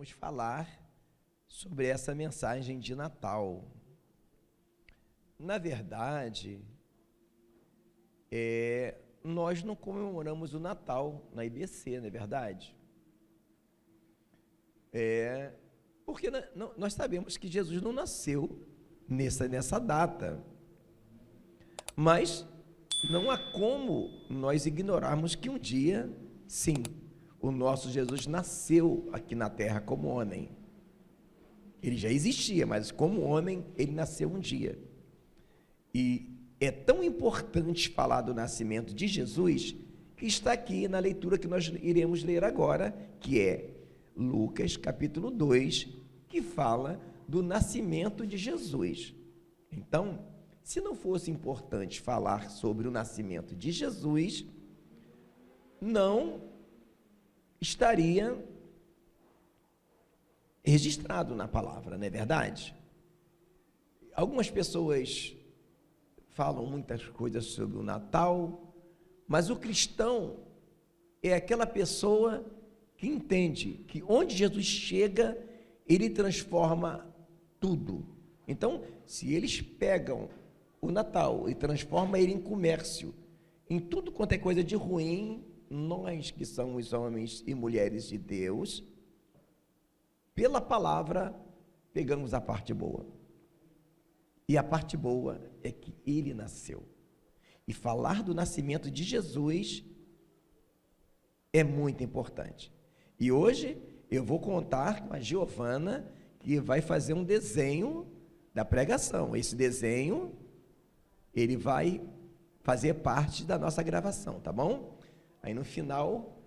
vamos falar sobre essa mensagem de Natal. Na verdade, nós não comemoramos o Natal na IBC, não é verdade? Porque nós sabemos que Jesus não nasceu nessa data, mas não há como nós ignorarmos que um dia, sim, o nosso Jesus nasceu aqui na terra como homem. Ele já existia, mas como homem, ele nasceu um dia. E é tão importante falar do nascimento de Jesus, que está aqui na leitura que nós iremos ler agora, que é Lucas capítulo 2, que fala do nascimento de Jesus. Então, se não fosse importante falar sobre o nascimento de Jesus, não estaria registrado na palavra, não é verdade? Algumas pessoas falam muitas coisas sobre o Natal, mas o cristão é aquela pessoa que entende que onde Jesus chega, ele transforma tudo. Então, se eles pegam o Natal e transformam ele em comércio, em tudo quanto é coisa de ruim, nós que somos homens e mulheres de Deus, pela palavra, pegamos a parte boa. E a parte boa é que ele nasceu. E falar do nascimento de Jesus é muito importante. E hoje eu vou contar com a Giovana, que vai fazer um desenho da pregação. Esse desenho, ele vai fazer parte da nossa gravação, tá bom? Aí no final,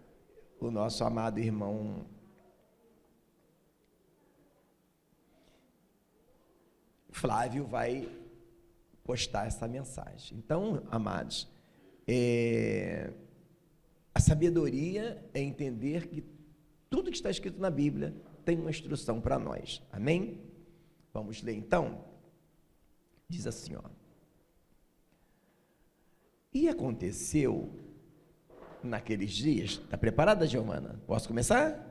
o nosso amado irmão Flávio vai postar essa mensagem. Então, amados, a sabedoria é entender que tudo que está escrito na Bíblia tem uma instrução para nós. Amém? Vamos ler então? Diz assim, ó. E aconteceu naqueles dias, está preparada, Giovana? Posso começar?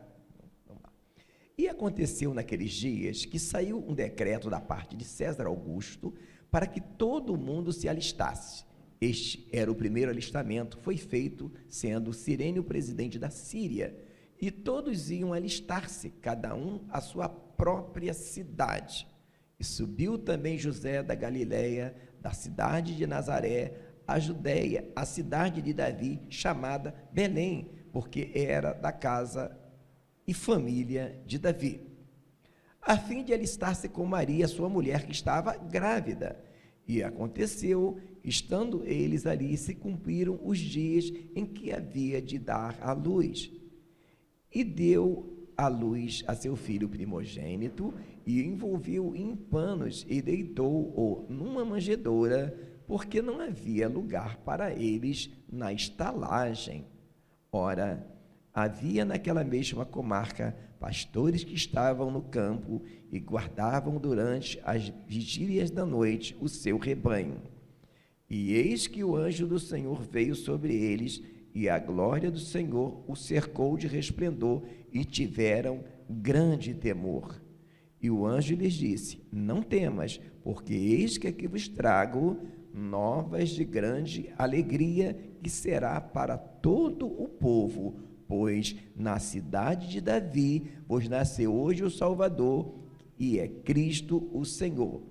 E aconteceu naqueles dias que saiu um decreto da parte de César Augusto para que todo mundo se alistasse. Este era o primeiro alistamento, foi feito sendo Cirene o presidente da Síria, e todos iam alistar-se, cada um à sua própria cidade. E subiu também José da Galileia, da cidade de Nazaré, a Judéia, a cidade de Davi, chamada Belém, porque era da casa e família de Davi, a fim de alistar-se com Maria, sua mulher, que estava grávida. E aconteceu, estando eles ali, se cumpriram os dias em que havia de dar à luz. E deu à luz a seu filho primogênito, e envolveu em panos, e deitou-o numa manjedoura, porque não havia lugar para eles na estalagem. Ora, havia naquela mesma comarca pastores que estavam no campo e guardavam durante as vigílias da noite o seu rebanho. E eis que o anjo do Senhor veio sobre eles, e a glória do Senhor o cercou de resplendor, e tiveram grande temor. E o anjo lhes disse: não temas, porque eis que aqui vos trago novas de grande alegria, que será para todo o povo, pois na cidade de Davi vos nasceu hoje o Salvador, e é Cristo o Senhor.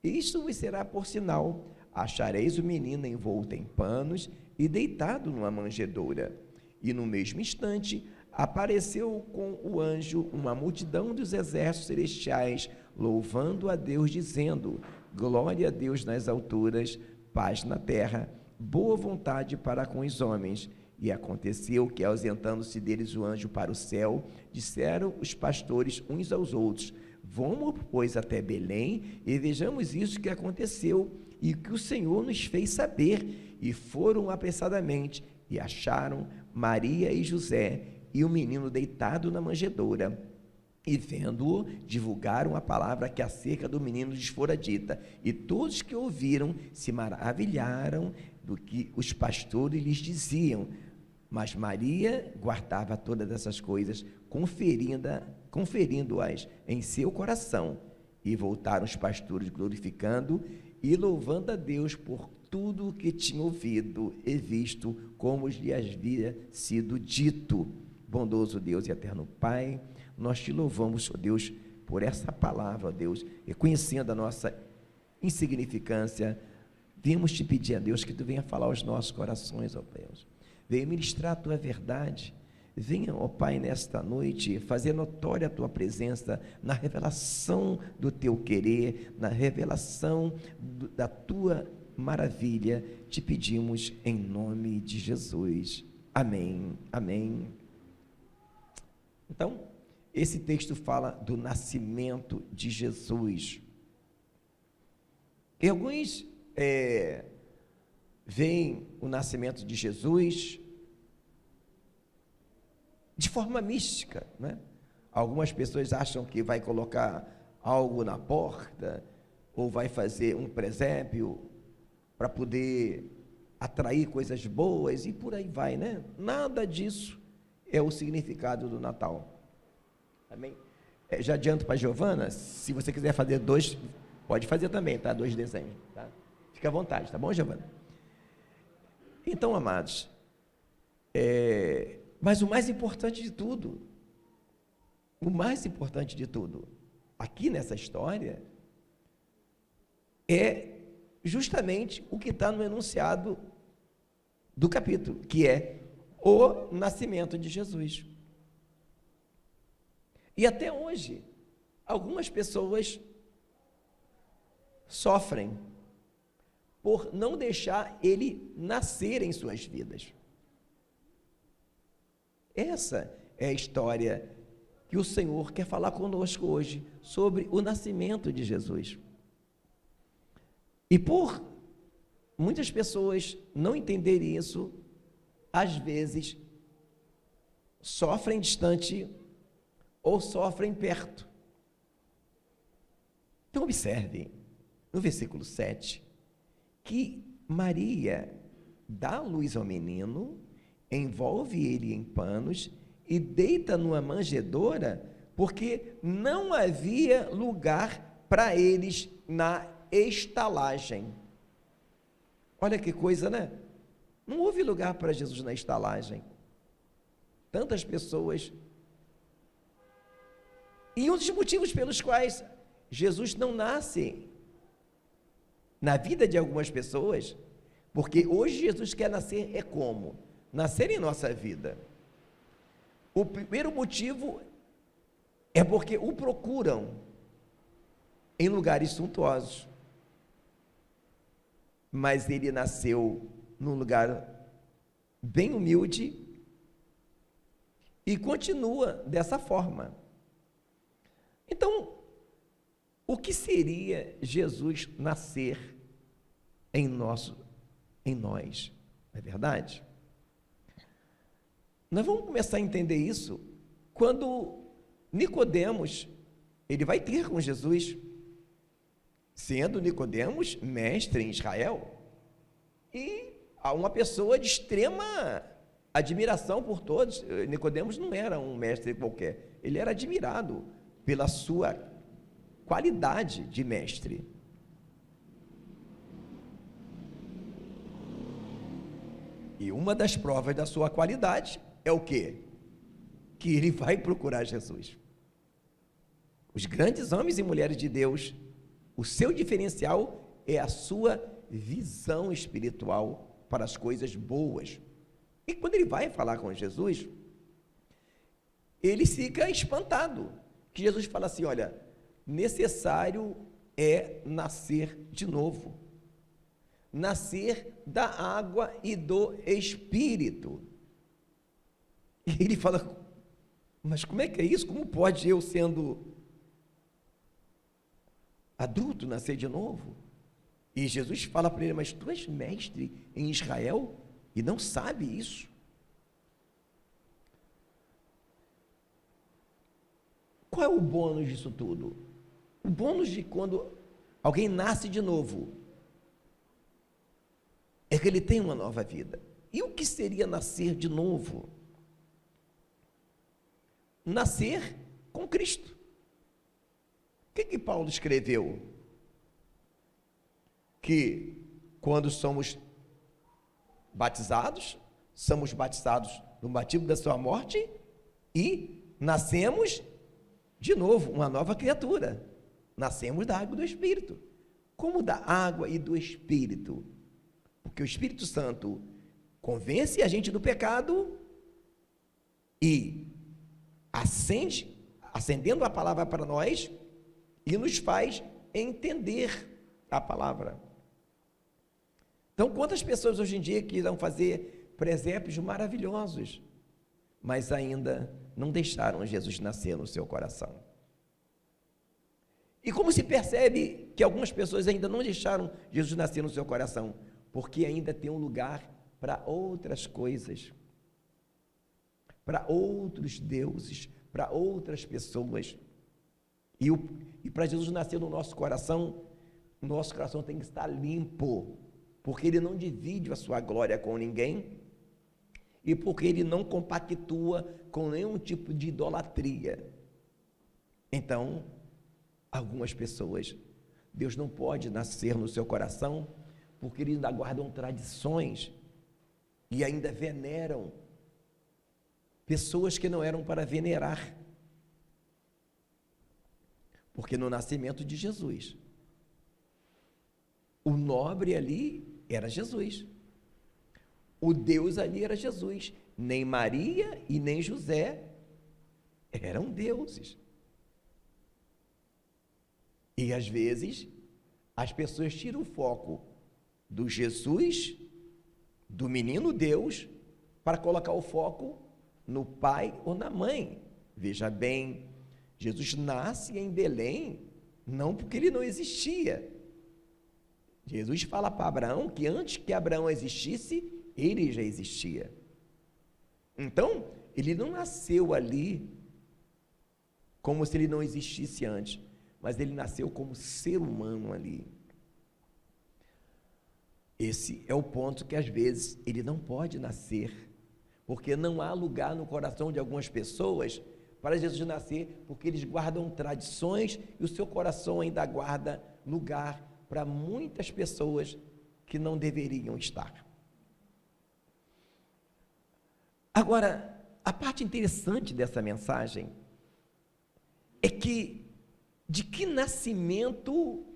Isto vos será por sinal: achareis o menino envolto em panos e deitado numa manjedoura. E no mesmo instante apareceu com o anjo uma multidão dos exércitos celestiais, louvando a Deus, dizendo: glória a Deus nas alturas, paz na terra, boa vontade para com os homens. E aconteceu que, ausentando-se deles o anjo para o céu, disseram os pastores uns aos outros: vamos, pois, até Belém, e vejamos isso que aconteceu, e que o Senhor nos fez saber. E foram apressadamente, e acharam Maria e José, e o menino deitado na manjedoura. E vendo-o, divulgaram a palavra que acerca do menino lhes fora dita. E todos que ouviram se maravilharam do que os pastores lhes diziam. Mas Maria guardava todas essas coisas, conferindo-as em seu coração. E voltaram os pastores glorificando e louvando a Deus por tudo o que tinham ouvido e visto, como lhes havia sido dito. Bondoso Deus e eterno Pai, nós te louvamos, ó Deus, por essa palavra, ó Deus, reconhecendo a nossa insignificância. Viemos te pedir, a Deus, que tu venha falar aos nossos corações, ó Deus. Venha ministrar a tua verdade. Venha, ó Pai, nesta noite, fazer notória a tua presença na revelação do teu querer, na revelação da tua maravilha. Te pedimos em nome de Jesus. Amém. Amém. Então, esse texto fala do nascimento de Jesus. E alguns veem o nascimento de Jesus de forma mística, né? Algumas pessoas acham que vai colocar algo na porta, ou vai fazer um presépio para poder atrair coisas boas, e por aí vai, né? Nada disso é o significado do Natal. Amém? Já adianto para a Giovana, se você quiser fazer 2, pode fazer também, tá? 2 desenhos, tá? Fica à vontade, tá bom, Giovana? Então, amados, mas o mais importante de tudo, aqui nessa história, é justamente o que está no enunciado do capítulo, que é o nascimento de Jesus. E até hoje, algumas pessoas sofrem por não deixar ele nascer em suas vidas. Essa é a história que o Senhor quer falar conosco hoje, sobre o nascimento de Jesus. E por muitas pessoas não entenderem isso, às vezes sofrem distante ou sofrem perto. Então observe, no versículo 7, que Maria dá luz ao menino, envolve ele em panos e deita numa manjedoura, porque não havia lugar para eles na estalagem. Olha que coisa, né? Não houve lugar para Jesus na estalagem. Tantas pessoas. E um dos motivos pelos quais Jesus não nasce na vida de algumas pessoas, porque hoje Jesus quer nascer como? Nascer em nossa vida. O primeiro motivo é porque o procuram em lugares suntuosos. Mas ele nasceu num lugar bem humilde e continua dessa forma. Então, o que seria Jesus nascer em nós? Não é verdade? Nós vamos começar a entender isso quando Nicodemos, ele vai ter com Jesus, sendo Nicodemos mestre em Israel, e uma pessoa de extrema admiração por todos. Nicodemos não era um mestre qualquer, ele era admirado pela sua qualidade de mestre. E uma das provas da sua qualidade é o quê? Que ele vai procurar Jesus. Os grandes homens e mulheres de Deus, o seu diferencial é a sua visão espiritual para as coisas boas. E quando ele vai falar com Jesus, ele fica espantado, que Jesus fala assim: olha, necessário é nascer de novo, nascer da água e do Espírito. E ele fala: mas como é que é isso? Como pode eu, sendo adulto, nascer de novo? E Jesus fala para ele: mas tu és mestre em Israel e não sabe isso? Qual é o bônus disso tudo? O bônus de quando alguém nasce de novo é que ele tem uma nova vida. E o que seria nascer de novo? Nascer com Cristo. O que Paulo escreveu? Que quando somos batizados no batismo da sua morte e nascemos de novo, uma nova criatura. Nascemos da água e do Espírito. Como da água e do Espírito? Porque o Espírito Santo convence a gente do pecado e acendendo a palavra para nós e nos faz entender a palavra. Então, quantas pessoas hoje em dia que irão fazer presépios maravilhosos, mas ainda não deixaram Jesus nascer no seu coração? E como se percebe que algumas pessoas ainda não deixaram Jesus nascer no seu coração? Porque ainda tem um lugar para outras coisas, para outros deuses, para outras pessoas. E para Jesus nascer no nosso coração, o nosso coração tem que estar limpo, porque Ele não divide a sua glória com ninguém, e porque Ele não compactua com nenhum tipo de idolatria. Então, algumas pessoas, Deus não pode nascer no seu coração, porque eles ainda guardam tradições, e ainda veneram pessoas que não eram para venerar. Porque no nascimento de Jesus, o nobre ali era Jesus, o Deus ali era Jesus, nem Maria e nem José eram deuses. E às vezes as pessoas tiram o foco do Jesus, do menino Deus, para colocar o foco no pai ou na mãe. Veja bem, Jesus nasce em Belém, não porque ele não existia. Jesus fala para Abraão que antes que Abraão existisse, ele já existia. Então, ele não nasceu ali como se ele não existisse antes, mas ele nasceu como ser humano ali. Esse é o ponto que às vezes ele não pode nascer, porque não há lugar no coração de algumas pessoas para Jesus nascer, porque eles guardam tradições e o seu coração ainda guarda lugar para muitas pessoas que não deveriam estar. Agora, a parte interessante dessa mensagem é que de que nascimento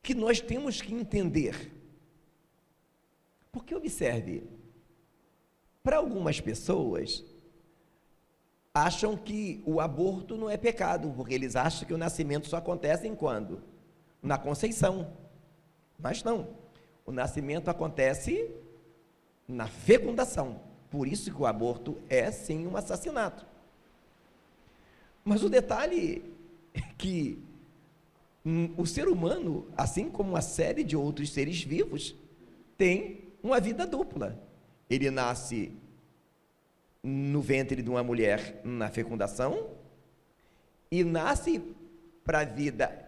que nós temos que entender. Porque observe, para algumas pessoas acham que o aborto não é pecado, porque eles acham que o nascimento só acontece em quando? Na conceição. Mas não, o nascimento acontece na fecundação, por isso que o aborto é sim um assassinato. Mas o detalhe é que o ser humano, assim como uma série de outros seres vivos, tem uma vida dupla. Ele nasce no ventre de uma mulher na fecundação e nasce para a vida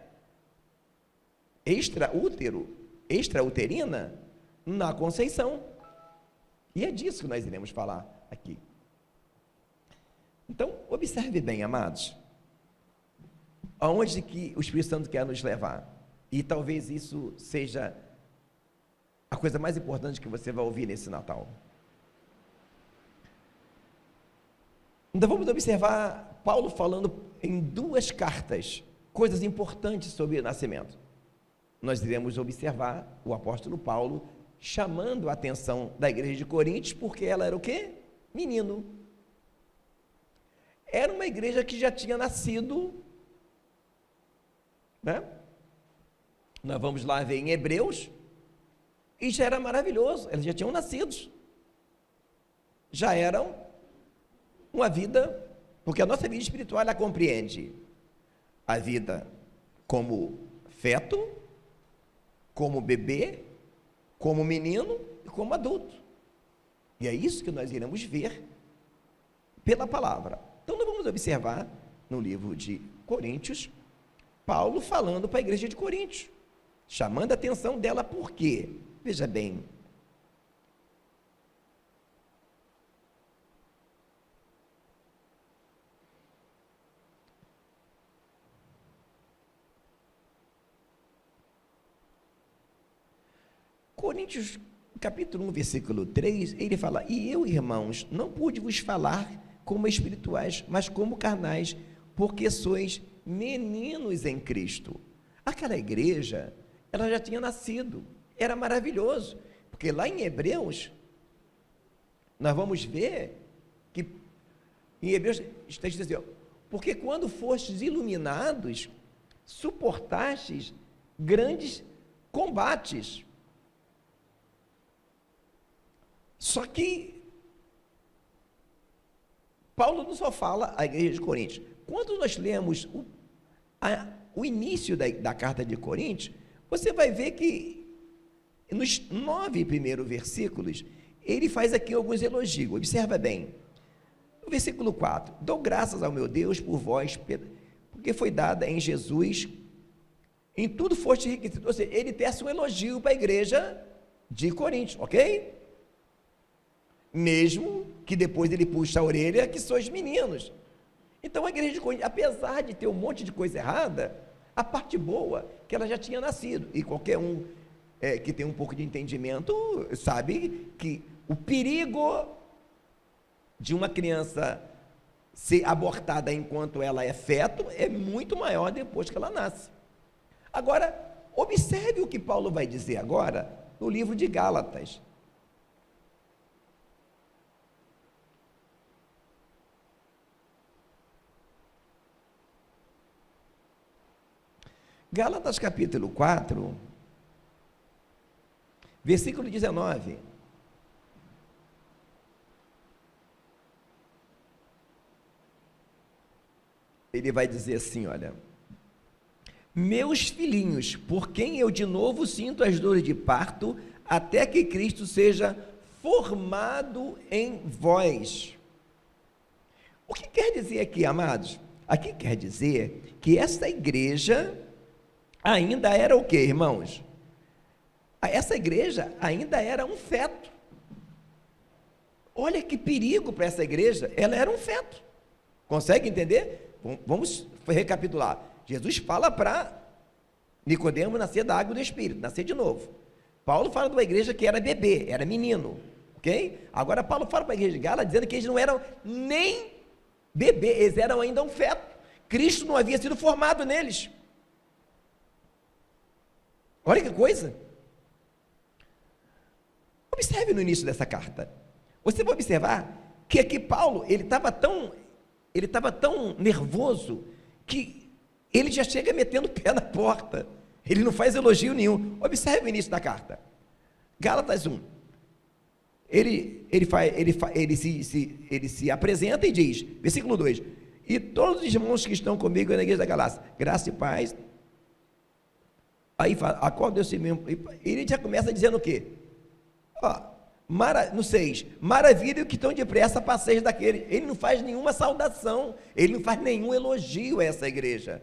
extrauterina na conceição. E é disso que nós iremos falar aqui. Então, observe bem, amados, aonde que o Espírito Santo quer nos levar. E talvez isso seja a coisa mais importante que você vai ouvir nesse Natal. Então vamos observar Paulo falando em duas cartas, coisas importantes sobre o nascimento. Nós iremos observar o apóstolo Paulo chamando a atenção da igreja de Coríntios, porque ela era o quê? Menino. Era uma igreja que já tinha nascido, né? Nós vamos lá ver em Hebreus, e já era maravilhoso, eles já tinham nascido, já eram uma vida, porque a nossa vida espiritual, ela compreende a vida como feto, como bebê, como menino e como adulto, e é isso que nós iremos ver pela palavra. Então nós vamos observar no livro de Coríntios, Paulo falando para a igreja de Coríntios, chamando a atenção dela, por quê? Veja bem, Coríntios, capítulo 1, versículo 3, ele fala: e eu, irmãos, não pude vos falar como espirituais, mas como carnais, porque sois meninos em Cristo. Aquela igreja, ela já tinha nascido, era maravilhoso, porque lá em Hebreus, nós vamos ver que em Hebreus está escrito assim: porque quando fostes iluminados, suportastes grandes combates. Só que Paulo não só fala à igreja de Coríntios. Quando nós lemos o início da carta de Coríntios, você vai ver que nos 9 primeiros versículos, ele faz aqui alguns elogios. Observa bem. No versículo 4, dou graças ao meu Deus por vós, porque foi dada em Jesus, em tudo foste enriquecido. Ou seja, ele tece um elogio para a igreja de Coríntios, ok? Mesmo que depois ele puxa a orelha, que sois meninos. Então a igreja de Coríntios, apesar de ter um monte de coisa errada, a parte boa, que ela já tinha nascido, e qualquer um que tem um pouco de entendimento, sabe que o perigo de uma criança ser abortada enquanto ela é feto, é muito maior depois que ela nasce. Agora, observe o que Paulo vai dizer agora, no livro de Gálatas. Gálatas capítulo 4, versículo 19. Ele vai dizer assim, olha: meus filhinhos, por quem eu de novo sinto as dores de parto, até que Cristo seja formado em vós. O que quer dizer aqui, amados? Aqui quer dizer que essa igreja ainda era o que, irmãos? Essa igreja ainda era um feto. Olha que perigo para essa igreja, ela era um feto. Consegue entender? Vamos recapitular. Jesus fala para Nicodemo nascer da água e do Espírito, nascer de novo. Paulo fala de uma igreja que era bebê, era menino, ok? Agora Paulo fala para a igreja de Gálatas, dizendo que eles não eram nem bebê, eles eram ainda um feto. Cristo não havia sido formado neles. Olha que coisa. Observe no início dessa carta. Você vai observar que aqui Paulo, ele estava tão nervoso, que ele já chega metendo o pé na porta, ele não faz elogio nenhum. Observe o início da carta, Gálatas 1, ele se apresenta e diz, versículo 2, e todos os irmãos que estão comigo na igreja da Galácia, graça e paz, aí fala, a qual Deus se mesmo, ele já começa dizendo o quê? No 6, maravilha que estão depressa passeis daquele. Ele não faz nenhuma saudação, ele não faz nenhum elogio a essa igreja.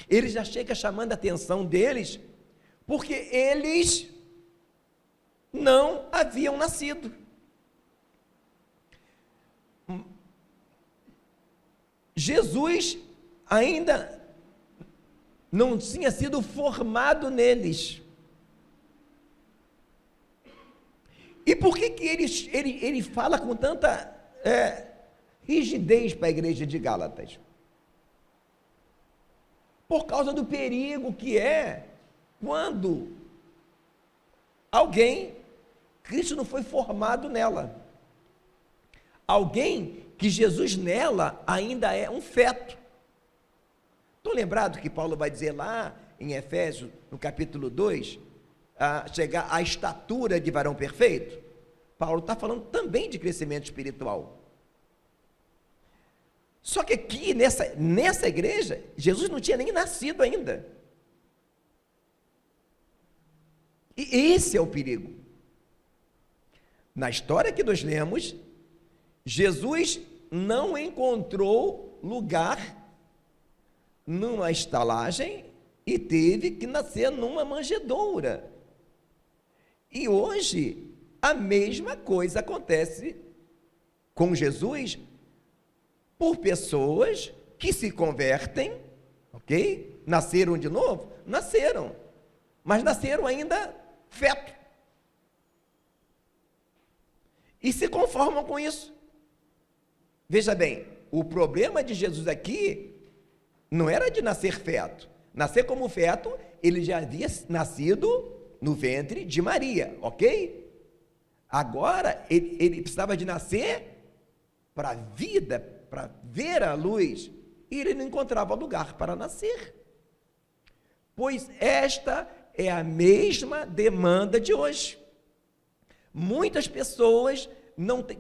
Ele já chega chamando a atenção deles, porque eles não haviam nascido. Jesus ainda não tinha sido formado neles. E por que ele fala com tanta rigidez para a igreja de Gálatas? Por causa do perigo que é quando Cristo não foi formado nela. Alguém que Jesus nela ainda é um feto. Estão lembrados que Paulo vai dizer lá em Efésios, no capítulo 2, chegar à estatura de varão perfeito? Paulo está falando também de crescimento espiritual. Só que aqui, nessa igreja, Jesus não tinha nem nascido ainda. E esse é o perigo. Na história que nós lemos, Jesus não encontrou lugar numa estalagem e teve que nascer numa manjedoura. E hoje, a mesma coisa acontece com Jesus por pessoas que se convertem, ok? Nasceram de novo? Nasceram, mas nasceram ainda feto. E se conformam com isso. Veja bem, o problema de Jesus aqui não era de nascer feto. Nascer como feto, ele já havia nascido no ventre de Maria, ok? Agora, ele precisava de nascer para a vida, para ver a luz, e ele não encontrava lugar para nascer. Pois esta é a mesma demanda de hoje. Muitas pessoas,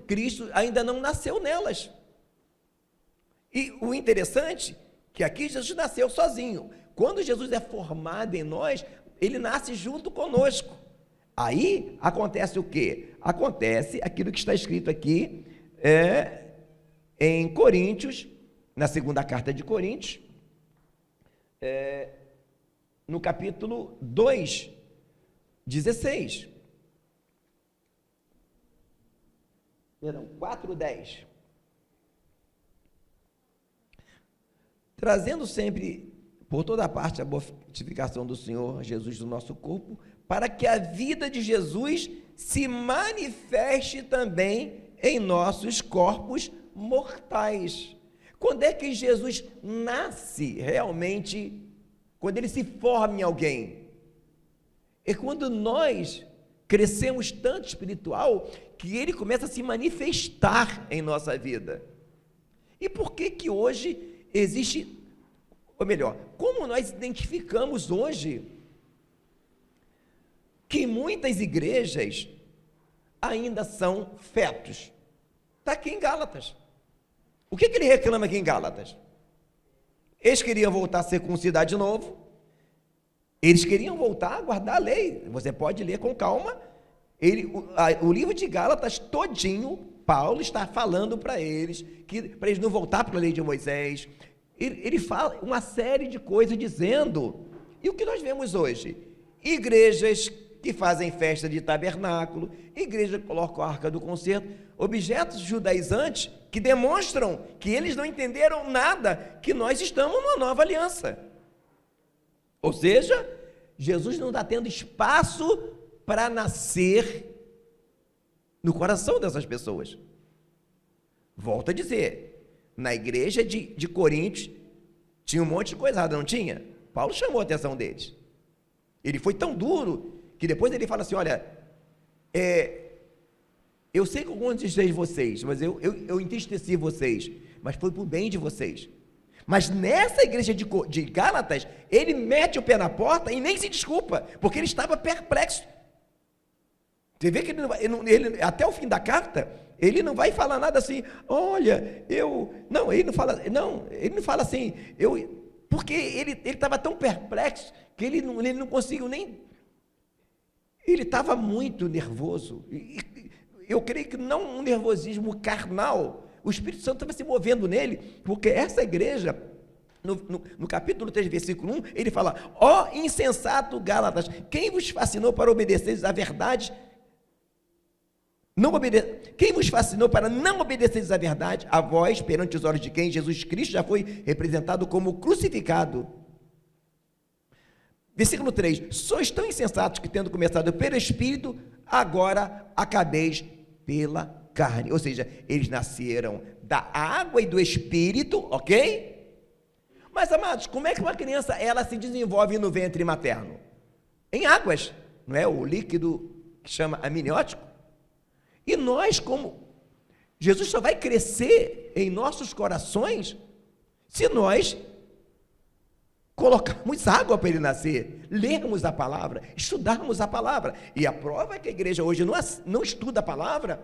Cristo ainda não nasceu nelas. E o interessante, que aqui Jesus nasceu sozinho. Quando Jesus é formado em nós, ele nasce junto conosco. Aí acontece o quê? Acontece aquilo que está escrito aqui em Coríntios, na segunda carta de Coríntios, no capítulo 2, 16. Perdão, 4:10. Trazendo sempre por toda parte a mortificação do Senhor Jesus do nosso corpo, para que a vida de Jesus se manifeste também em nossos corpos mortais. Quando é que Jesus nasce realmente? Quando ele se forma em alguém. É quando nós crescemos tanto espiritual que ele começa a se manifestar em nossa vida. E por que que hoje existe, ou melhor, como nós identificamos hoje que muitas igrejas ainda são fetos? Está aqui em Gálatas. O que ele reclama aqui em Gálatas? Eles queriam voltar a circuncidar de novo. Eles queriam voltar a guardar a lei. Você pode ler com calma. O livro de Gálatas todinho, Paulo está falando para eles não voltar para a lei de Moisés. Ele fala uma série de coisas dizendo. E o que nós vemos hoje? Igrejas que fazem festa de tabernáculo, igreja que colocam a arca do concerto, objetos judaizantes que demonstram que eles não entenderam nada, que nós estamos numa nova aliança. Ou seja, Jesus não está tendo espaço para nascer no coração dessas pessoas. Volto a dizer, na igreja de Coríntios tinha um monte de coisa errada, não tinha? Paulo chamou a atenção deles. Ele foi tão duro que depois ele fala assim, olha, eu sei que eu contristei vocês, mas eu entristeci vocês, mas foi para o bem de vocês. Mas nessa igreja de Gálatas, ele mete o pé na porta e nem se desculpa, porque ele estava perplexo. Você vê que ele até o fim da carta, ele não vai falar nada assim, olha, não, ele não fala assim, porque ele estava tão perplexo, que ele não conseguiu nem, ele estava muito nervoso, eu creio que não um nervosismo carnal, o Espírito Santo estava se movendo nele, porque essa igreja, no capítulo 3, versículo 1, ele fala, ó insensato Gálatas, quem vos fascinou para obedecer à verdade? Quem vos fascinou para não obedecer à verdade? A vós, perante os olhos de quem Jesus Cristo já foi representado como crucificado. Versículo 3, sois tão insensatos que tendo começado pelo Espírito, agora acabeis pela carne. Ou seja, eles nasceram da água e do Espírito, ok? Mas, amados, como é que uma criança, ela se desenvolve no ventre materno? Em águas, não é? O líquido que chama amniótico. E nós, como Jesus só vai crescer em nossos corações se nós colocarmos água para ele nascer, lermos a palavra, estudarmos a palavra. E a prova é que a igreja hoje não estuda a palavra,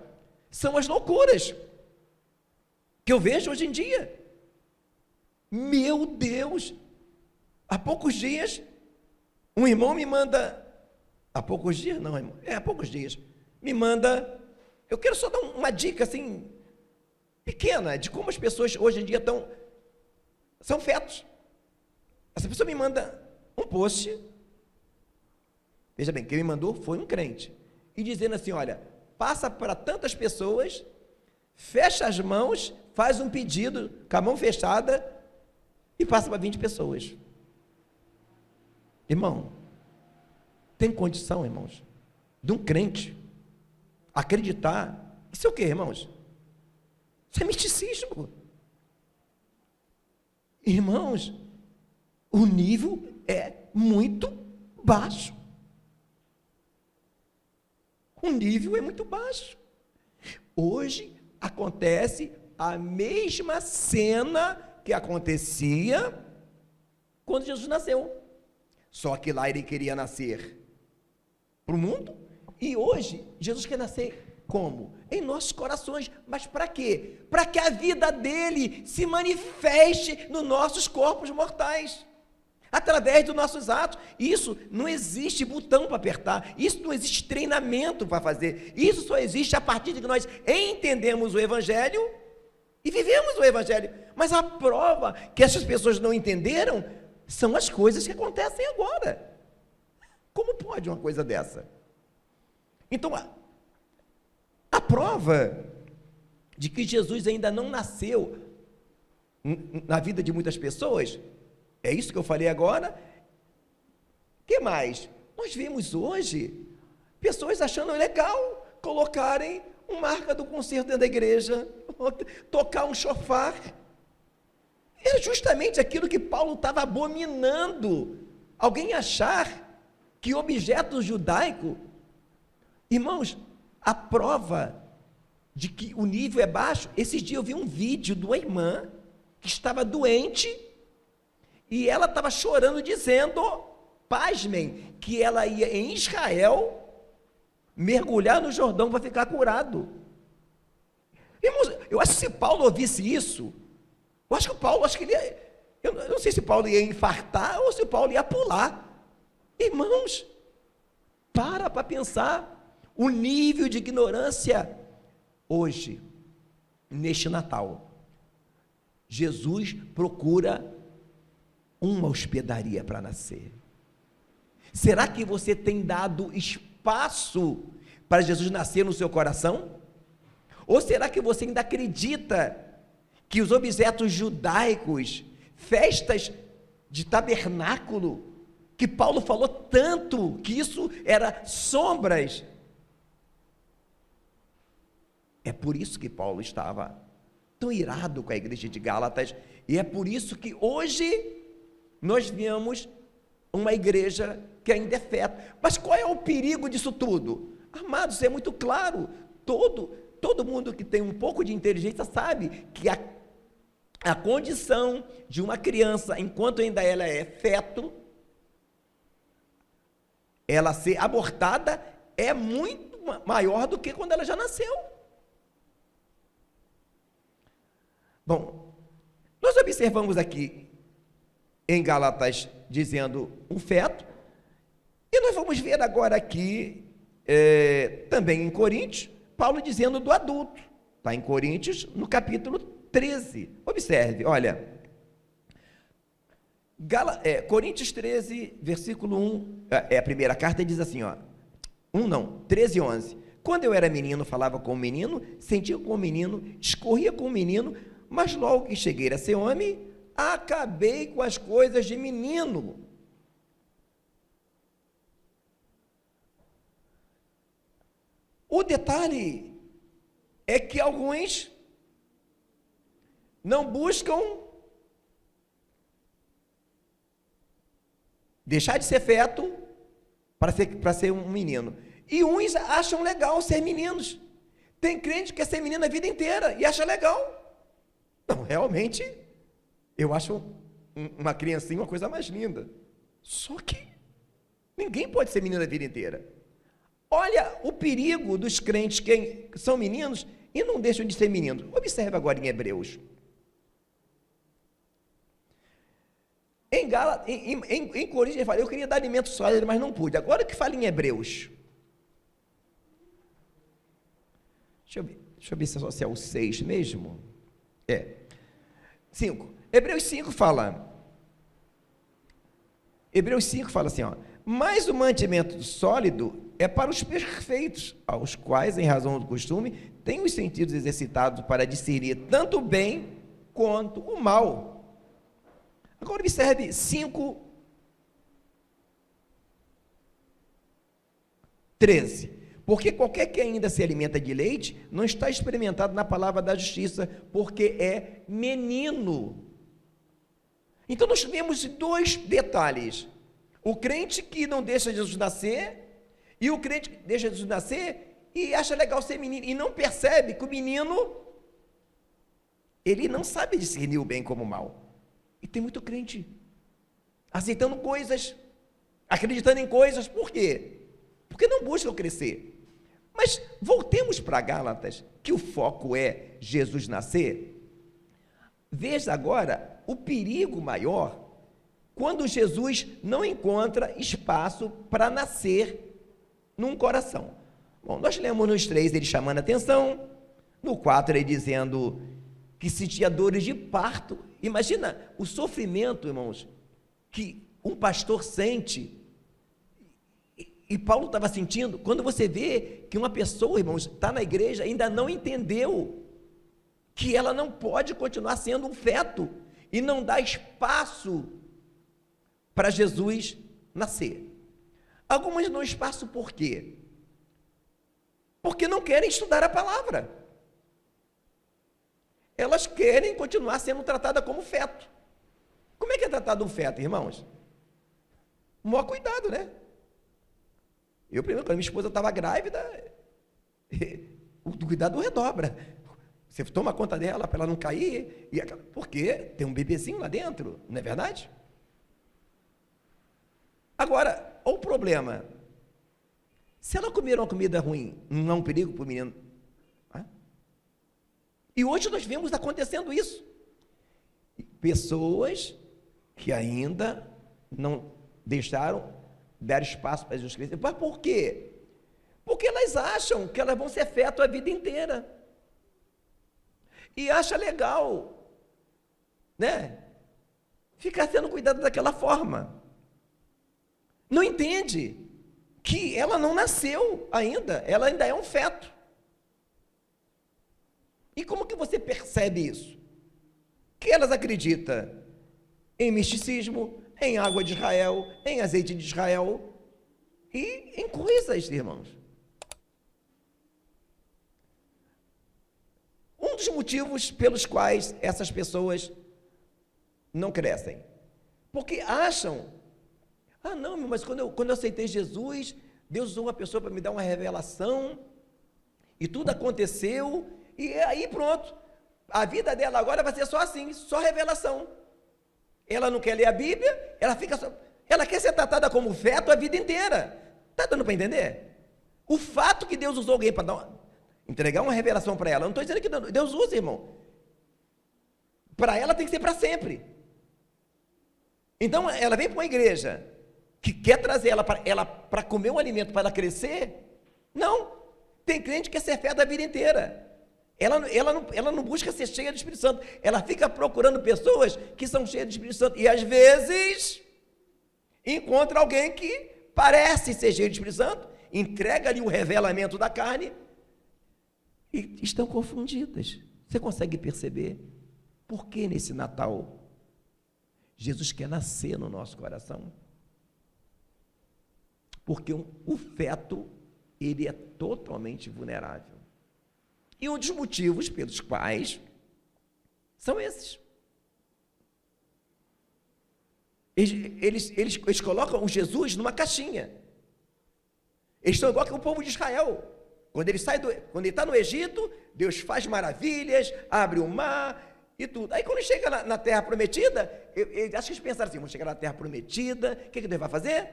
são as loucuras que eu vejo hoje em dia. Meu Deus, há poucos dias, um irmão me manda, há poucos dias, me manda, eu quero só dar uma dica assim, pequena, de como as pessoas hoje em dia são fetos. Essa pessoa me manda um post, veja bem, quem me mandou foi um crente, e dizendo assim, olha, passa para tantas pessoas, fecha as mãos, faz um pedido com a mão fechada e passa para 20 pessoas. Irmão, tem condição, irmãos? de um crente acreditar. Isso é o quê, irmãos? Isso é misticismo. Irmãos, o nível é muito baixo. O nível é muito baixo. Hoje acontece a mesma cena que acontecia quando Jesus nasceu. Só que lá ele queria nascer para o mundo, e hoje Jesus quer nascer como? Em nossos corações. Mas para quê? Para que a vida dele se manifeste nos nossos corpos mortais, através dos nossos atos. Isso não existe botão para apertar, isso não existe treinamento para fazer, isso só existe a partir de que nós entendemos o Evangelho e vivemos o Evangelho. Mas a prova que essas pessoas não entenderam são as coisas que acontecem agora. Como pode uma coisa dessa? Então, a prova de que Jesus ainda não nasceu na vida de muitas pessoas, é isso que eu falei agora. O que mais? Nós vemos hoje pessoas achando legal colocarem uma marca do concerto dentro da igreja, tocar um chofar. É justamente aquilo que Paulo estava abominando. Alguém achar que objeto judaico, irmãos, a prova de que o nível é baixo, esses dias eu vi um vídeo de uma irmã que estava doente, e ela estava chorando, dizendo, pasmem, que ela ia em Israel mergulhar no Jordão para ficar curado. Irmãos, eu acho que se Paulo ouvisse isso, eu não sei se Paulo ia infartar ou se Paulo ia pular. Irmãos, para pensar o nível de ignorância. Hoje, neste Natal, Jesus procura uma hospedaria para nascer. Será que você tem dado espaço para Jesus nascer no seu coração? Ou será que você ainda acredita que os objetos judaicos, festas de tabernáculo, que Paulo falou tanto, que isso era sombras? É por isso que Paulo estava tão irado com a igreja de Gálatas, e é por isso que hoje nós vemos uma igreja que ainda é feto. Mas qual é o perigo disso tudo? Amados, é muito claro, todo mundo que tem um pouco de inteligência sabe que a condição de uma criança, enquanto ainda ela é feto, ela ser abortada é muito maior do que quando ela já nasceu. Bom, nós observamos aqui em Gálatas dizendo um feto, e nós vamos ver agora aqui também em Coríntios, Paulo dizendo do adulto. Está em Coríntios, no capítulo 13. Observe, olha, Coríntios 13, versículo 1, a primeira carta diz assim, 13, 11. Quando eu era menino, falava com o menino, sentia com o menino, discorria com o menino, mas logo que cheguei a ser homem, acabei com as coisas de menino. O detalhe é que alguns não buscam deixar de ser feto para ser um menino. E uns acham legal ser meninos. Tem crente que quer ser menino a vida inteira e acha legal. Não, realmente, eu acho uma criancinha uma coisa mais linda. Só que ninguém pode ser menino a vida inteira. Olha o perigo dos crentes que são meninos e não deixam de ser meninos. Observe agora em Hebreus. Em Coríntios ele fala, eu queria dar alimento sólido, mas não pude. Agora que fala em Hebreus. Deixa eu ver se é o 6 mesmo. 5. Hebreus 5 fala assim, mas o mantimento sólido é para os perfeitos, aos quais, em razão do costume, têm os sentidos exercitados para discernir tanto o bem quanto o mal. Agora observe 5, 13. Porque qualquer que ainda se alimenta de leite não está experimentado na palavra da justiça, porque é menino. Então nós temos dois detalhes: o crente que não deixa Jesus nascer, e o crente que deixa Jesus nascer e acha legal ser menino, e não percebe que o menino, ele não sabe discernir o bem como o mal. E tem muito crente aceitando coisas, acreditando em coisas. Por quê? Porque não buscam crescer. Mas voltemos para Gálatas, que o foco é Jesus nascer. Veja agora o perigo maior quando Jesus não encontra espaço para nascer num coração. Bom, nós lemos nos 3 ele chamando a atenção, no 4 ele dizendo que sentia dores de parto. Imagina o sofrimento, irmãos, que um pastor sente. E Paulo estava sentindo. Quando você vê que uma pessoa, irmãos, está na igreja, ainda não entendeu que ela não pode continuar sendo um feto e não dá espaço para Jesus nascer. Algumas não dão espaço por quê? Porque não querem estudar a palavra. Elas querem continuar sendo tratadas como feto. Como é que é tratado um feto, irmãos? O maior cuidado, né? Eu, primeiro, quando minha esposa estava grávida, o cuidado redobra. Você toma conta dela para ela não cair, porque tem um bebezinho lá dentro, não é verdade? Agora, olha o problema. Se ela comer uma comida ruim, não é um perigo para o menino? E hoje nós vemos acontecendo isso. Pessoas que ainda não deram espaço para Jesus crescer. Mas por quê? Porque elas acham que elas vão ser feto a vida inteira. E acha legal, né? Ficar sendo cuidado daquela forma. Não entende que ela não nasceu ainda, ela ainda é um feto. E como que você percebe isso? Que elas acreditam em misticismo, em água de Israel, em azeite de Israel e em coisas, irmãos. Um dos motivos pelos quais essas pessoas não crescem, porque acham, não, mas quando eu aceitei Jesus, Deus usou uma pessoa para me dar uma revelação, e tudo aconteceu, e aí pronto, a vida dela agora vai ser só assim, só revelação. Ela não quer ler a Bíblia, ela quer ser tratada como feto a vida inteira. Está dando para entender? O fato que Deus usou alguém para entregar uma revelação para ela, eu não estou dizendo que Deus usa, irmão. Para ela tem que ser para sempre. Então, ela vem para uma igreja que quer trazer ela para comer um alimento para ela crescer. Não. Tem crente que quer ser feto a vida inteira. Ela não busca ser cheia do Espírito Santo. Ela fica procurando pessoas que são cheias do Espírito Santo. E às vezes encontra alguém que parece ser cheio do Espírito Santo, entrega-lhe o revelamento da carne e estão confundidas. Você consegue perceber por que nesse Natal Jesus quer nascer no nosso coração? Porque o feto, ele é totalmente vulnerável. E um dos motivos pelos quais são esses. Eles colocam o Jesus numa caixinha. Eles estão igual que o povo de Israel. Quando ele está no Egito, Deus faz maravilhas, abre o mar e tudo. Aí quando chega na terra prometida, acho que eles pensaram assim, vamos chegar na terra prometida, o que Deus vai fazer?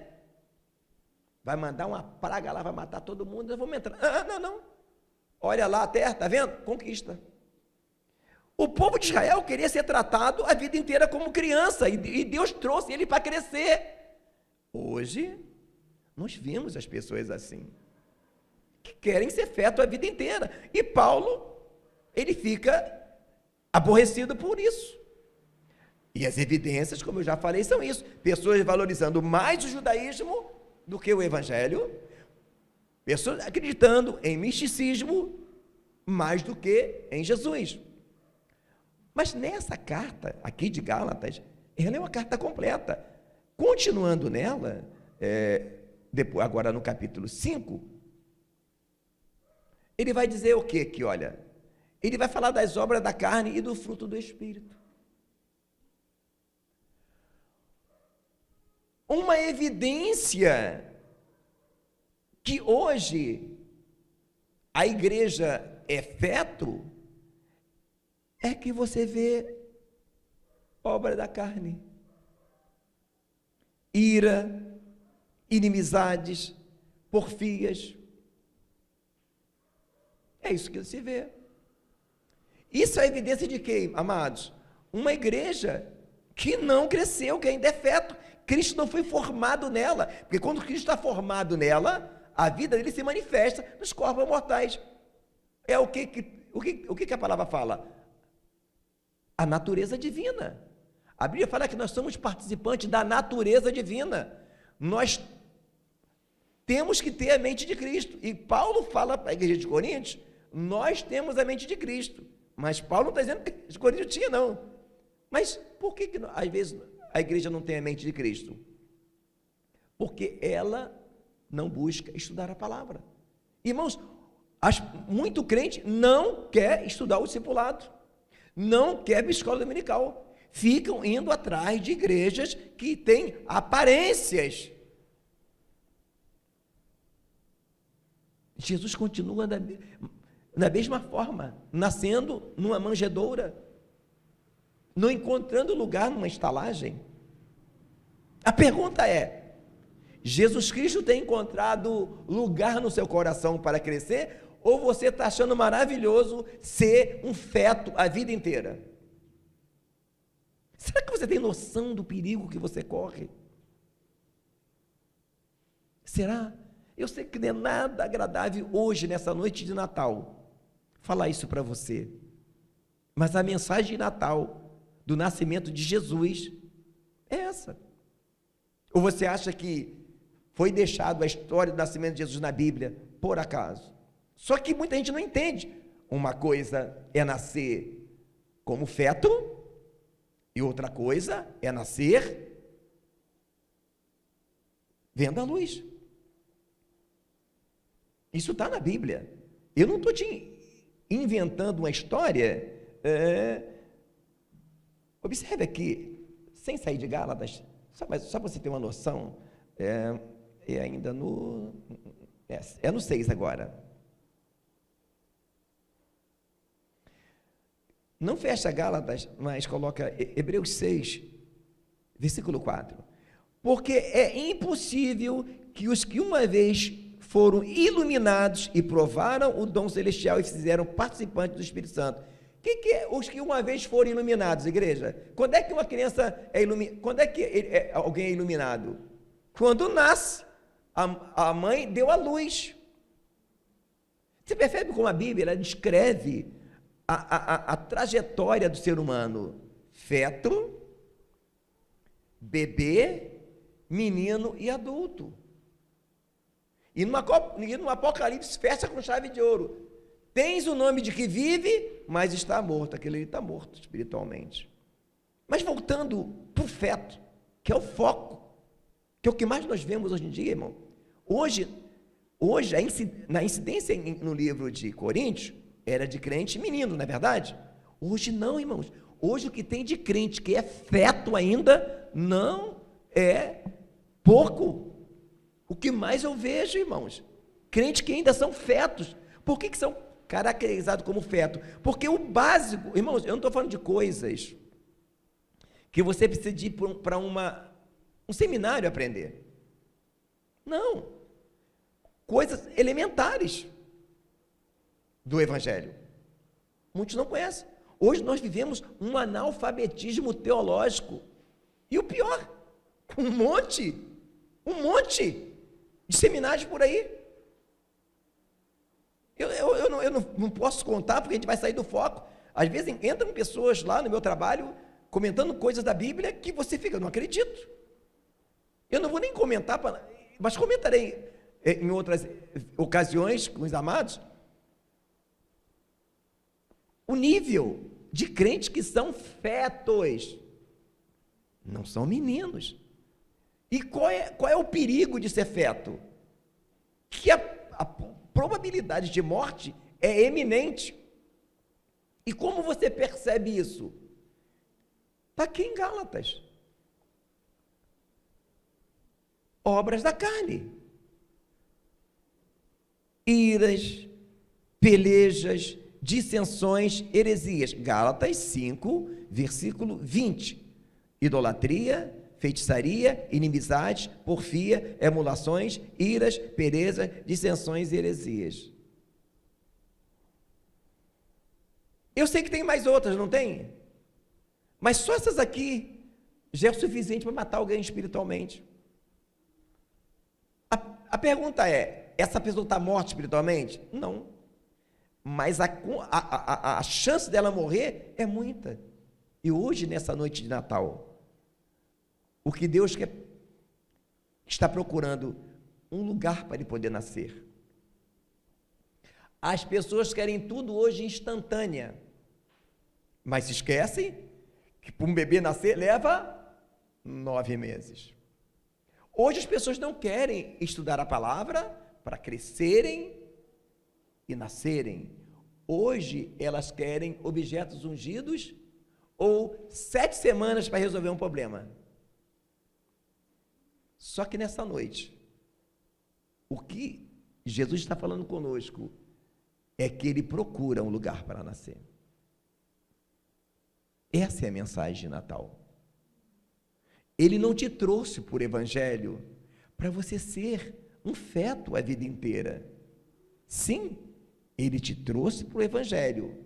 Vai mandar uma praga lá, vai matar todo mundo, nós vamos entrar. Não. Olha lá a terra, está vendo? Conquista. O povo de Israel queria ser tratado a vida inteira como criança, e Deus trouxe ele para crescer. Hoje, nós vemos as pessoas assim, que querem ser feto a vida inteira. E Paulo, ele fica aborrecido por isso. E as evidências, como eu já falei, são isso. Pessoas valorizando mais o judaísmo do que o evangelho, pessoas acreditando em misticismo mais do que em Jesus. Mas nessa carta aqui de Gálatas, ela é uma carta completa. Continuando nela, agora no capítulo 5, ele vai dizer o quê que, olha? Ele vai falar das obras da carne e do fruto do Espírito. Uma evidência que hoje a igreja é feto é que você vê obra da carne, ira, inimizades, porfias. É isso que se vê. Isso é evidência de quê, amados? Uma igreja que não cresceu, que ainda é feto. Cristo não foi formado nela, porque quando Cristo está formado nela, a vida dele se manifesta nos corpos mortais. É o que a palavra fala? A natureza divina. A Bíblia fala que nós somos participantes da natureza divina. Nós temos que ter a mente de Cristo. E Paulo fala para a igreja de Coríntios, nós temos a mente de Cristo. Mas Paulo não está dizendo que os coríntios tinham, não. Mas por que às vezes a igreja não tem a mente de Cristo? Porque ela não busca estudar a palavra. Irmãos, muito crente não quer estudar o discipulado, não quer escola dominical, ficam indo atrás de igrejas que têm aparências. Jesus continua da mesma forma, nascendo numa manjedoura, não encontrando lugar numa estalagem. A pergunta é: Jesus Cristo tem encontrado lugar no seu coração para crescer, ou você está achando maravilhoso ser um feto a vida inteira? Será que você tem noção do perigo que você corre? Será? Eu sei que não é nada agradável hoje, nessa noite de Natal, falar isso para você, mas a mensagem de Natal, do nascimento de Jesus, é essa. Ou você acha que foi deixado a história do nascimento de Jesus na Bíblia por acaso? Só que muita gente não entende. Uma coisa é nascer como feto, e outra coisa é nascer vendo a luz. Isso está na Bíblia. Eu não estou te inventando uma história. Observe aqui, sem sair de Gálatas, só para você ter uma noção, é ainda no 6 agora. Não fecha Gálatas, mas coloca Hebreus 6, versículo 4. Porque é impossível que os que uma vez foram iluminados e provaram o dom celestial e fizeram participantes do Espírito Santo. O que é os que uma vez foram iluminados, igreja? Quando é que uma criança é iluminada? Quando é que alguém é iluminado? Quando nasce, a mãe deu a luz. Você percebe como a Bíblia ela descreve a trajetória do ser humano? Feto, bebê, menino e adulto. E no Apocalipse fecha com chave de ouro. Tens o nome de que vive, mas está morto. Aquele ali está morto espiritualmente. Mas voltando para o feto, que é o foco, que é o que mais nós vemos hoje em dia, irmão. Hoje na incidência no livro de Coríntios, era de crente menino, não é verdade? Hoje não, irmãos. Hoje o que tem de crente que é feto ainda, não é pouco. O que mais eu vejo, irmãos, crentes que ainda são fetos. Por que são caracterizados como feto? Porque o básico, irmãos, eu não estou falando de coisas que você precisa ir para um seminário aprender. Não. Coisas elementares do Evangelho. Muitos não conhecem. Hoje nós vivemos um analfabetismo teológico. E o pior, um monte de seminários por aí. Eu não posso contar, porque a gente vai sair do foco. Às vezes entram pessoas lá no meu trabalho, comentando coisas da Bíblia, que você fica, não acredito. Eu não vou nem comentar, mas comentarei em outras ocasiões com os amados, o nível de crentes que são fetos, não são meninos. E qual é o perigo de ser feto? Que a probabilidade de morte é eminente. E como você percebe isso? Está aqui em Gálatas. Obras da carne. Iras, pelejas, dissensões, heresias. Gálatas 5, versículo 20. Idolatria, feitiçaria, inimizades, porfia, emulações, iras, pelejas, dissensões e heresias. Eu sei que tem mais outras, não tem? Mas só essas aqui já é o suficiente para matar alguém espiritualmente. A pergunta é, essa pessoa está morta espiritualmente? Não. Mas a chance dela morrer é muita. E hoje, nessa noite de Natal, o que Deus quer, está procurando um lugar para ele poder nascer. As pessoas querem tudo hoje instantânea, mas se esquecem que para um bebê nascer leva 9 meses. Hoje as pessoas não querem estudar a palavra para crescerem e nascerem. Hoje elas querem objetos ungidos ou 7 semanas para resolver um problema. Só que nessa noite, o que Jesus está falando conosco é que ele procura um lugar para nascer. Essa é a mensagem de Natal. Ele não te trouxe por evangelho para você ser um feto a vida inteira. Sim, ele te trouxe para o evangelho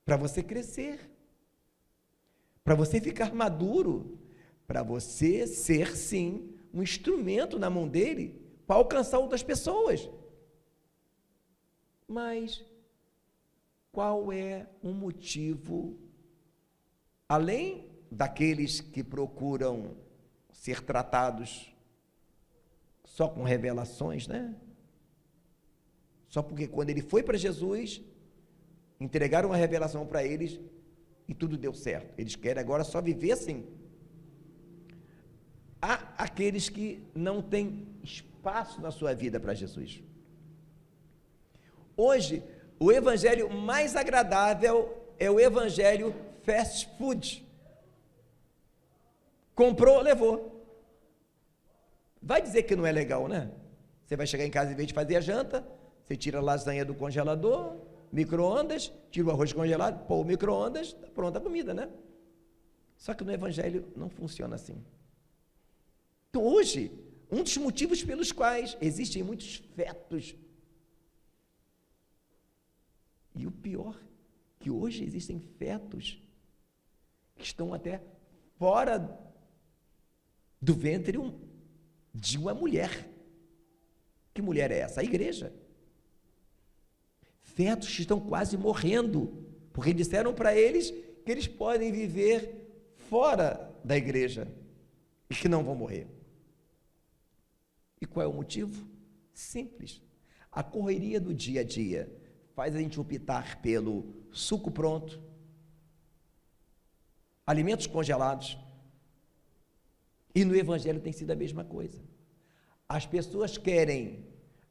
para você crescer, para você ficar maduro, para você ser, sim, um instrumento na mão dele para alcançar outras pessoas. Mas qual é o motivo, além daqueles que procuram ser tratados só com revelações, né? Só porque quando ele foi para Jesus, entregaram uma revelação para eles e tudo deu certo. Eles querem agora só viver assim. Há aqueles que não têm espaço na sua vida para Jesus. Hoje, o evangelho mais agradável é o evangelho fast food. Comprou, levou. Vai dizer que não é legal, né? Você vai chegar em casa, em vez de fazer a janta, você tira a lasanha do congelador, micro-ondas, tira o arroz congelado, pô, o micro-ondas, está pronta a comida, né? Só que no evangelho não funciona assim. Então hoje, um dos motivos pelos quais existem muitos fetos, e o pior, que hoje existem fetos que estão até fora do ventre de uma mulher. Que mulher é essa? A igreja. Fetos que estão quase morrendo, porque disseram para eles que eles podem viver fora da igreja e que não vão morrer. E qual é o motivo? Simples. A correria do dia a dia faz a gente optar pelo suco pronto, alimentos congelados, e no evangelho tem sido a mesma coisa. As pessoas querem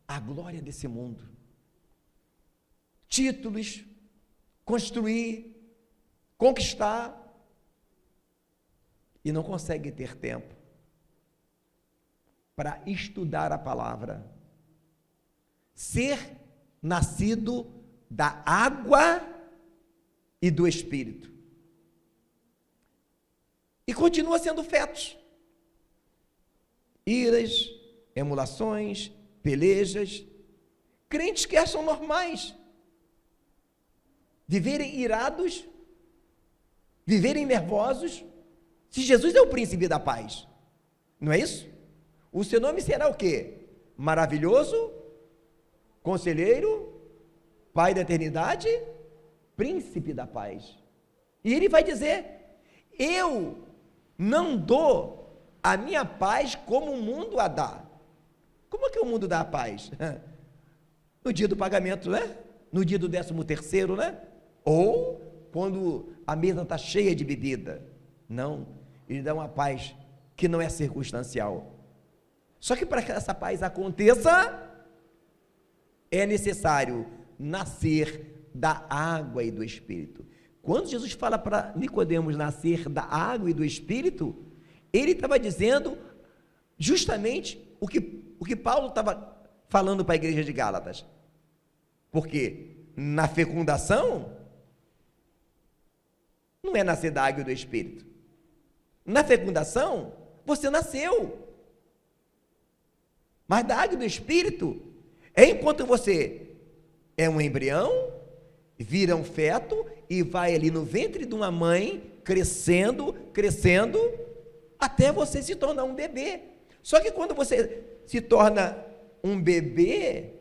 a glória desse mundo, títulos, construir, conquistar, e não conseguem ter tempo para estudar a palavra, ser nascido da água e do Espírito. E continua sendo fetos. Iras, emulações, pelejas, crentes que acham normais viverem irados, viverem nervosos, se Jesus é o príncipe da paz, não é isso? O seu nome será o quê? Maravilhoso, conselheiro, Pai da eternidade, príncipe da paz. E ele vai dizer, eu não dou a minha paz como o mundo a dá. Como é que o mundo dá a paz? No dia do pagamento, né? No dia do 13º, né? Ou quando a mesa está cheia de bebida. Não, ele dá uma paz que não é circunstancial. Só que para que essa paz aconteça, é necessário nascer da água e do Espírito. Quando Jesus fala para Nicodemos nascer da água e do Espírito, ele estava dizendo justamente o que Paulo estava falando para a igreja de Gálatas. Porque na fecundação, não é nascer da água e do Espírito. Na fecundação, você nasceu. Mas da água e do Espírito é enquanto você é um embrião, vira um feto e vai ali no ventre de uma mãe, crescendo, crescendo, até você se tornar um bebê. Só que quando você se torna um bebê,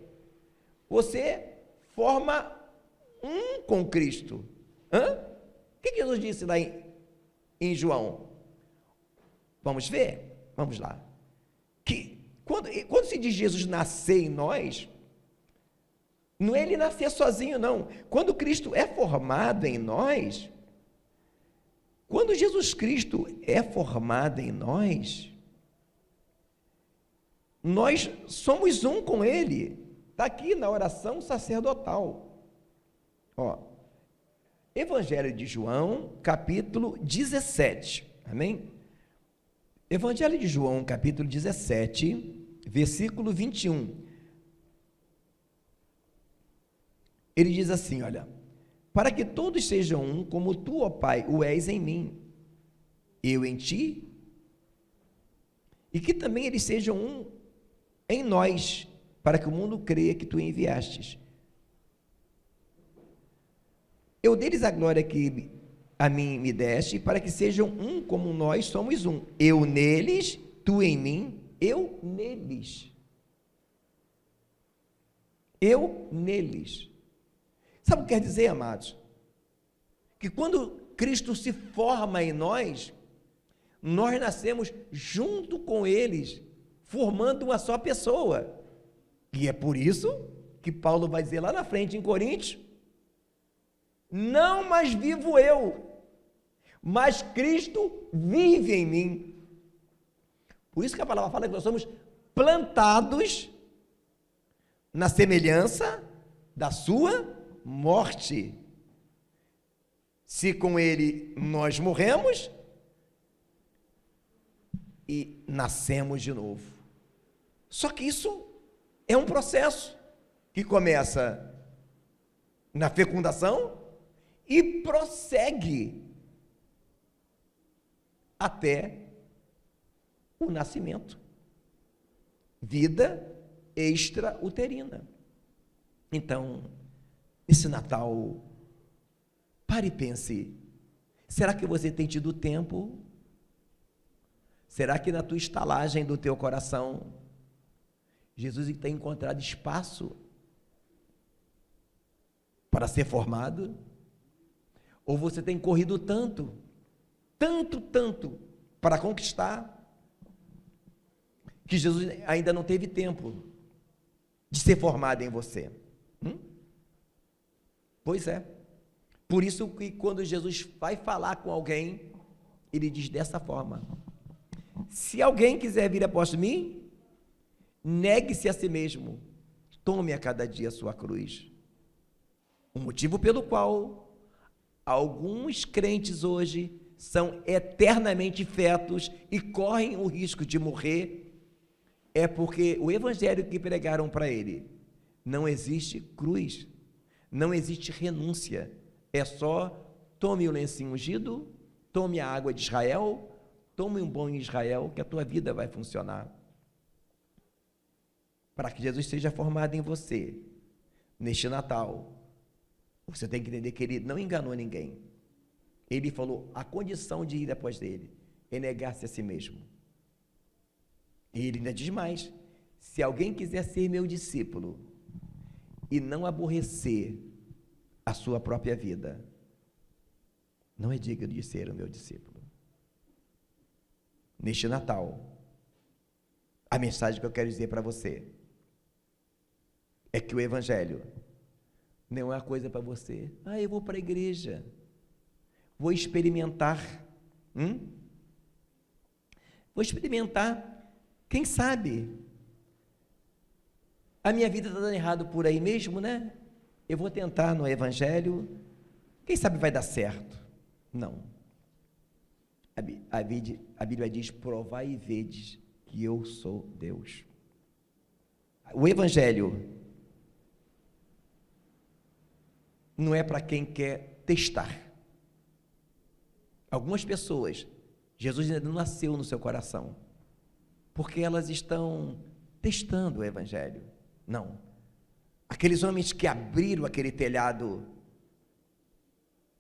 você forma um com Cristo. O que Jesus disse lá em João? Vamos ver? Vamos lá. Que quando se diz Jesus nascer em nós, não é ele nascer sozinho, não. Quando Cristo é formado em nós, quando Jesus Cristo é formado em nós somos um com ele. Está aqui na oração sacerdotal. Ó, Evangelho de João, capítulo 17. Amém? Evangelho de João, capítulo 17, versículo 21. Ele diz assim, olha, para que todos sejam um, como tu, ó Pai, o és em mim, eu em ti, e que também eles sejam um em nós, para que o mundo creia que tu enviastes. Eu deles a glória que a mim me deste, para que sejam um como nós somos um. Eu neles, tu em mim, eu neles. Eu neles. Sabe o que quer dizer, amados? Que quando Cristo se forma em nós nascemos junto com eles, formando uma só pessoa. E é por isso que Paulo vai dizer lá na frente em Coríntios, não mais vivo eu, mas Cristo vive em mim. Por isso que a palavra fala que nós somos plantados na semelhança da sua morte. Se com ele nós morremos e nascemos de novo. Só que isso é um processo que começa na fecundação e prossegue até o nascimento. Vida extrauterina. Então, esse Natal, pare e pense, será que você tem tido tempo? Será que na tua estalagem do teu coração, Jesus tem encontrado espaço para ser formado? Ou você tem corrido tanto para conquistar, que Jesus ainda não teve tempo de ser formado em você? Pois é. Por isso que quando Jesus vai falar com alguém, ele diz dessa forma: se alguém quiser vir após mim, negue-se a si mesmo, tome a cada dia a sua cruz. O motivo pelo qual alguns crentes hoje são eternamente fetos e correm o risco de morrer é porque o evangelho que pregaram para ele não existe cruz, não existe renúncia, é só tome o lencinho ungido, tome a água de Israel, tome um banho em Israel, que a tua vida vai funcionar. Para que Jesus seja formado em você, neste Natal, você tem que entender que ele não enganou ninguém. Ele falou, a condição de ir após dele é negar-se a si mesmo. E ele ainda diz mais, se alguém quiser ser meu discípulo e não aborrecer a sua própria vida, não é digno de ser o meu discípulo. Neste Natal, a mensagem que eu quero dizer para você é que o evangelho não é uma coisa para você, eu vou para a igreja, vou experimentar, vou experimentar, quem sabe, a minha vida está dando errado por aí mesmo, né? eu vou tentar no evangelho, quem sabe vai dar certo. Não. A Bíblia diz, provai e vedes que eu sou Deus. O evangelho não é para quem quer testar. Algumas pessoas, Jesus ainda não nasceu no seu coração, porque elas estão testando o evangelho. Não. Aqueles homens que abriram aquele telhado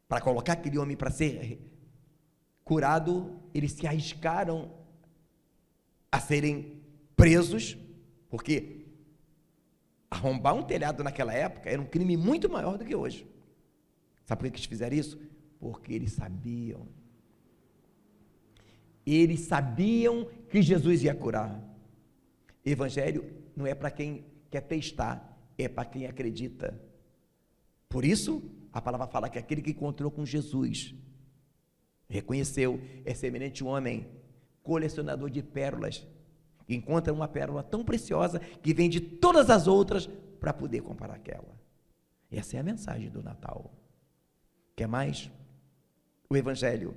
para colocar aquele homem para ser curado, eles se arriscaram a serem presos, porque arrombar um telhado naquela época era um crime muito maior do que hoje. Sabe por que eles fizeram isso? Porque eles sabiam. Eles sabiam que Jesus ia curar. Evangelho não é para quem quer testar, é para quem acredita. Por isso, a palavra fala que aquele que encontrou com Jesus, reconheceu, é semelhante a um homem, colecionador de pérolas, que encontra uma pérola tão preciosa, que vende todas as outras, para poder comparar aquela. Essa é a mensagem do Natal. Quer mais? O Evangelho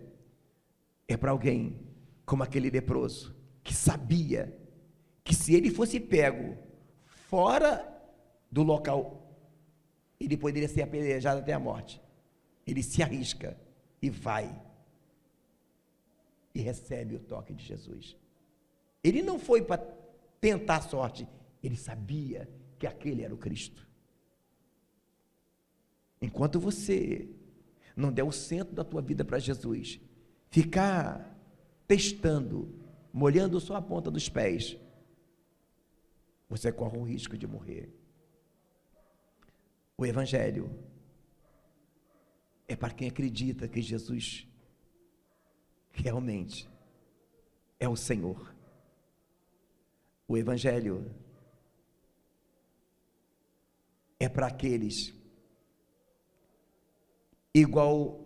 é para alguém, como aquele leproso, que sabia, que se ele fosse pego, fora do local, ele poderia ser apedrejado até a morte. Ele se arrisca e vai e recebe o toque de Jesus. Ele não foi para tentar a sorte, ele sabia que aquele era o Cristo. Enquanto você não der o centro da tua vida para Jesus, ficar testando, molhando só a ponta dos pés, você corre o risco de morrer. O Evangelho é para quem acredita que Jesus realmente é o Senhor. O Evangelho é para aqueles, igual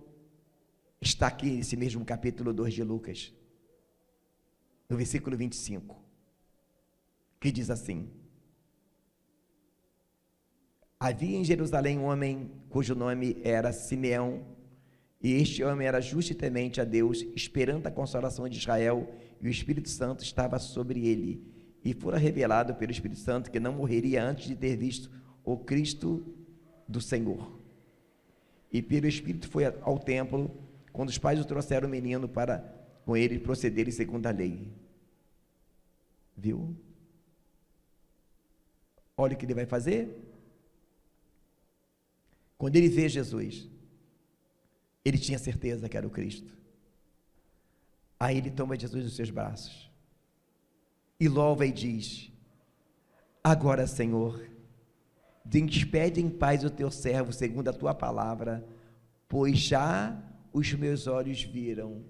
está aqui nesse mesmo capítulo 2 de Lucas, no versículo 25, que diz assim: havia em Jerusalém um homem cujo nome era Simeão, e este homem era justo e temente a Deus, esperando a consolação de Israel, e o Espírito Santo estava sobre ele, e fora revelado pelo Espírito Santo que não morreria antes de ter visto o Cristo do Senhor. E pelo Espírito foi ao templo, quando os pais o trouxeram o menino para com ele procederem segundo a lei. Viu? Olha o que ele vai fazer. Quando ele vê Jesus, ele tinha certeza que era o Cristo. Aí ele toma Jesus nos seus braços e louva e diz: agora, Senhor, despede em paz o teu servo segundo a tua palavra, pois já os meus olhos viram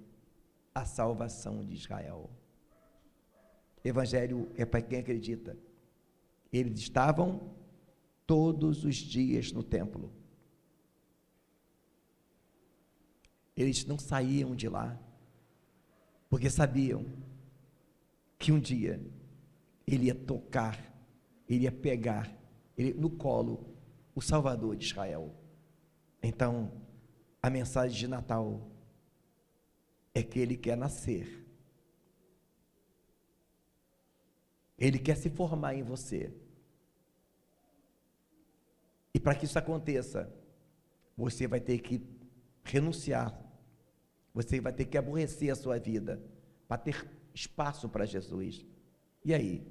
a salvação de Israel. Evangelho é para quem acredita. Eles estavam todos os dias no templo. Eles não saíam de lá, porque sabiam que um dia ele ia tocar, ele ia pegar no colo o Salvador de Israel. Então, a mensagem de Natal é que ele quer nascer. Ele quer se formar em você. E para que isso aconteça, você vai ter que renunciar. Você vai ter que aborrecer a sua vida para ter espaço para Jesus. E aí,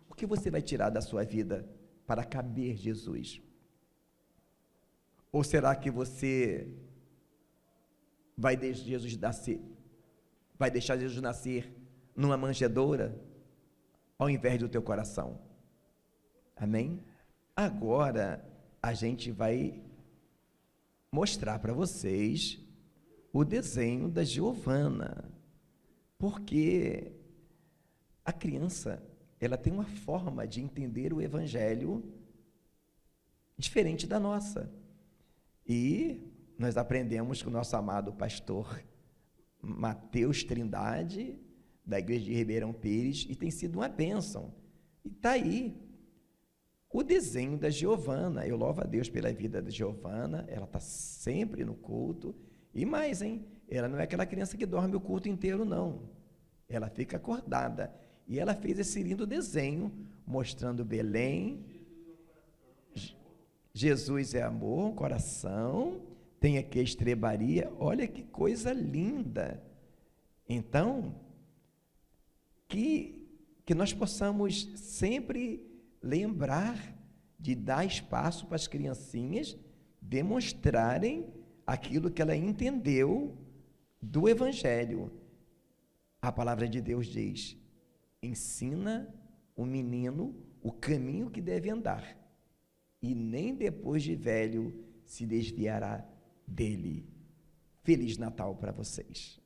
o que você vai tirar da sua vida para caber Jesus? Ou será que você vai deixar Jesus nascer numa manjedoura ao invés do teu coração? Amém? Agora a gente vai mostrar para vocês o desenho da Giovana, porque a criança, ela tem uma forma de entender o Evangelho diferente da nossa. E nós aprendemos com o nosso amado pastor Mateus Trindade, da igreja de Ribeirão Pires, e tem sido uma bênção. E está aí. o desenho da Giovana. Eu louvo a Deus pela vida da Giovana, ela está sempre no culto. E mais, hein? Ela não é aquela criança que dorme o culto inteiro, não. Ela fica acordada. E ela fez esse lindo desenho, mostrando Belém. Jesus é amor, coração. Tem aqui a estrebaria. Olha que coisa linda. Então, que nós possamos sempre lembrar de dar espaço para as criancinhas demonstrarem aquilo que ela entendeu do Evangelho. A palavra de Deus diz: ensina o menino o caminho que deve andar, e nem depois de velho se desviará dele. Feliz Natal para vocês.